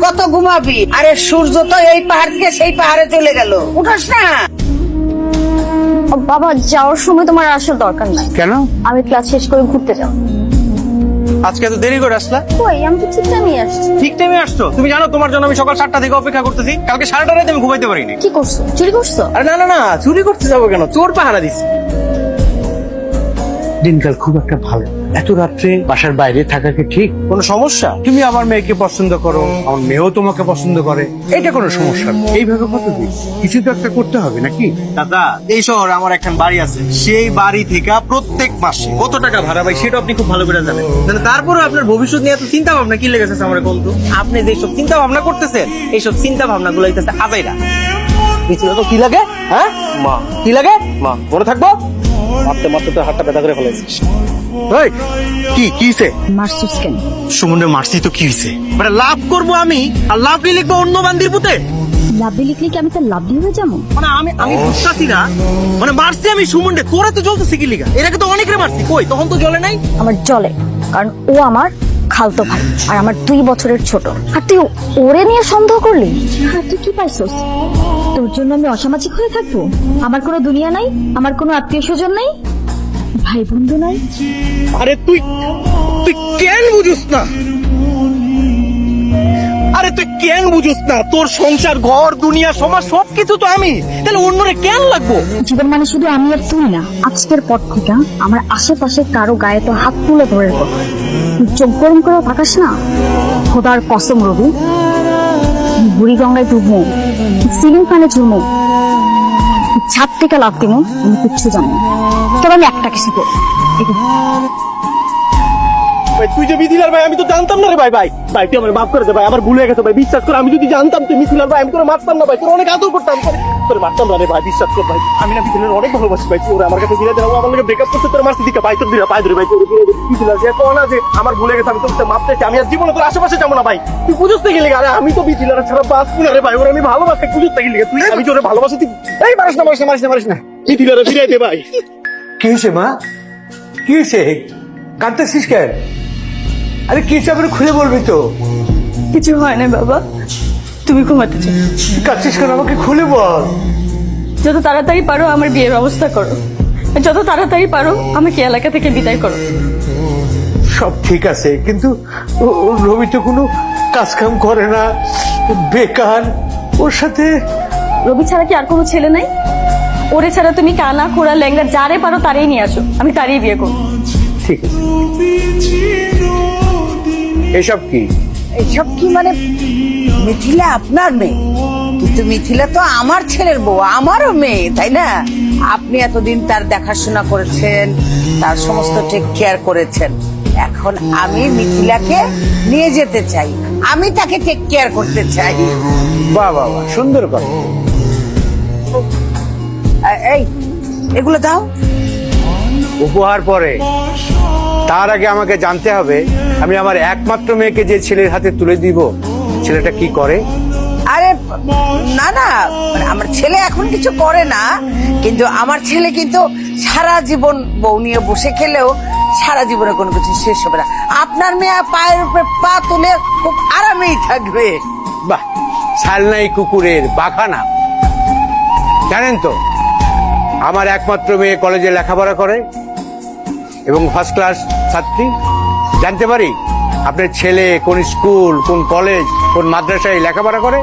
কত ঘুমাবি? আরে সূর্য তো এই পাহাড় থেকে সেই পাহাড়ে চলে গেল, উঠাস না। বাবা যাওয়ার সময় তোমার আসার দরকার নাই। কেন? আমি ক্লাস শেষ করে ঘুরতে যাব। আজকে এত দেরি করে আসলা? কই, আমি তো ঠিক টাইমে আসছি। ঠিক টাইমে আসছো? তুমি জানো তোমার জন্য আমি সকাল 7টা থেকে অপেক্ষা করতেছি। কালকে 7টা রাতে আমি ঘুমাইতে পারিনি। কি করছো? চুরি করছো? আরে না না না, চুরি করতে যাবো কেন? চোর পাহারা দিচ্ছি। দিনকাল খুব একটা ভালো। এত রাত্রে বাসার বাইরে থাকা কি ঠিক? কোনো সমস্যা? তুমি আমার মেয়েকে পছন্দ করো, আমার মেয়েও তোমাকে পছন্দ করে, এটা কোনো সমস্যা না। এইভাবে কতদিন? কিছু তো একটা করতে হবে নাকি? দাদা, এই শহরে আমার একখান বাড়ি আছে, সেই বাড়ি থেকে প্রত্যেক মাসে কত টাকা ভাড়া পাই সেটা আপনি খুব ভালো করে জানেন। তারপরে আপনার ভবিষ্যৎ নিয়ে এত চিন্তা ভাবনা কি লেগেছে আমার বন্ধু? আপনি যেসব চিন্তা ভাবনা করতেছেন, এইসব চিন্তা ভাবনা গুলো হইতেছে আজাইরা। তো কি লাগে? হ্যাঁ মা, কি লাগে? মা মনে থাকবো? মারতে মারতে তো হাতটা ব্যথা করে ফেলেছিস। কি কিছে? মারছুস কেন? সুমনের মারছি তো কি হয়েছে? মানে লাভ করবো আমি, আর লাভ লিখবো অন্য বান্দির পুতে। লাভলি লিখলে কি আমি তার লাভলি হয়ে যাবো? মানে আমি বুঝতেছি না, মানে মারছি আমি সুমনরে, তোরা তো জ্বলতেছি কি লিগা? এর আগে তো অনেকরে মারছি, কই তখন তো জ্বলে নাই। আমার জলে, কারণ ও আমার খালতো ভাই আর আমার 2 বছরের ছোট। আর তুই ওরে নিয়ে সন্দেহ করলি? আর তুই কি পাইছস? তোর জন্য আমি অসামাজিক হয়ে থাকবো? আমার কোনো দুনিয়া নাই, আমার কোনো আত্মীয় স্বজন নাই, ভাই বন্ধু নাই। আরে তুই কেন বুঝুস না? আরে তুই কেন বুঝুস না? তোর সংসার, ঘর, দুনিয়া, সমাজ সবকিছু তো আমি, তাহলে অন্যরে কেন লাগবো? জীবন মানে শুধু আমি আর তুই না। আজকের পর থেকে আমার আশেপাশে কারো গায়ে তো হাত তুলে ধরে রাখো। তুই চোখ গরম করে থাকাস না। খোদার কসম রবি, বুড়ি গঙ্গায় ডুববো, সিলিং ফ্যানে ঝুমো, ছাদ থেকে লাভ দিমো, আমি কিচ্ছু জানি না। তবে আমি একটা কিছু করবো। ভাই তুই যে মিথিলার ভাই, আমি তো জানতাম না রে ভাই। ভাই ভাই তুই আমার মাফ করে দে ভাই, আমার ভুলে গেছে ভাই, বিশ্বাস কর। আমি যদি জানতাম তুই মিথিলার ভাই, আমি তোর মারতাম না ভাই, তোর অনেক আদর করতাম, তোর মারতাম না রে ভাই, বিশ্বাস কর ভাই। আমি না মিথিলার অনেক ভালোবাসি ভাই, তোর আমার কাছে ফিরে দেবো, আমার লগে ব্রেকআপ করতে তোর মারছি দিকে ভাই, তোর দিকে পাই ধরে ভাই, তোর মিথিলার যে কোন না যে আমার ভুলে গেছে, আমি তোর মাপ চাইছি, আমি আর জীবনে তোর আশেপাশে যাবো না ভাই। তুই বুঝতে থেকে লেগে, আরে আমি তো মিথিলার ছাড়া বাঁচবো না রে ভাই, ওর আমি ভালোবাসি, বুঝতে থেকে লেগে তুই, আমি তোর ভালোবাসি, তুই এই মারিস না মিথিলারে ফিরে দে ভাই। কি হয়েছে মা? কি হয়েছে? কাঁদতেছিস কেন? আরে কি হয়েছে আপনি খুলে বলবি তো? কিছু হয় না বাবা, তুমি ঘুমাতে চাও। কাঁদছিস কেন? আমাকে খুলে বল। যত তাড়াতাড়ি পারো আমার বিয়ের ব্যবস্থা করো, যত তাড়াতাড়ি পারো আমাকে এলাকা থেকে বিদায় করো। সব ঠিক আছে, কিন্তু রবি তো কোনো কাজ কাম করে না, বেকার। ওর সাথে রবি ছাড়া কি আর কোনো ছেলে নাই? ওরে ছাড়া তুমি কানা খোড়া ল্যাংড়া যারে পারো তারই নিয়ে আসো, আমি তারই বিয়ে করবো। ঠিক আছে। এসব কি? এইসব কি মানে? মিথিলা আপনার মেয়ে, কিন্তু মিথিলা তো আমার ছেলের বউ, আমারও মেয়ে, তাই না? আপনি এতদিন তার দেখাশোনা করেছেন, তার সমস্ত টেক কেয়ার করেছেন। এখন আমি মিথিলাকে নিয়ে যেতে চাই, আমি তাকে টেক কেয়ার করতে চাই। বাহ বাহ বাহ, সুন্দর কথা। এই এগুলো দাও। উপহার পরে, তার আগে আমাকে জানতে হবে আমি আমার একমাত্র মেয়েকে যে ছেলের হাতে তুলে দিব, ছেলেটা কি করে। আরে না না, মানে আমার ছেলে এখন কিছু করে না, কিন্তু আমার ছেলে কিন্তু সারা জীবন বউ নিয়ে বসে খেলেও সারা জীবনে কোনো কিছু শেষ হবে না। আপনার মেয়ে পায়ের উপরে পা তুলে খুব আরামেই থাকবে। বাহ, ছালনাই কুকুরের বাখানা। জানেন তো, আমার একমাত্র মেয়ে কলেজে লেখাপড়া করে এবং ফার্স্ট ক্লাস ছাত্রী। জানতে পারি আপনার ছেলে কোন স্কুল, কোন কলেজ, কোন মাদ্রাসায় লেখাপড়া করে?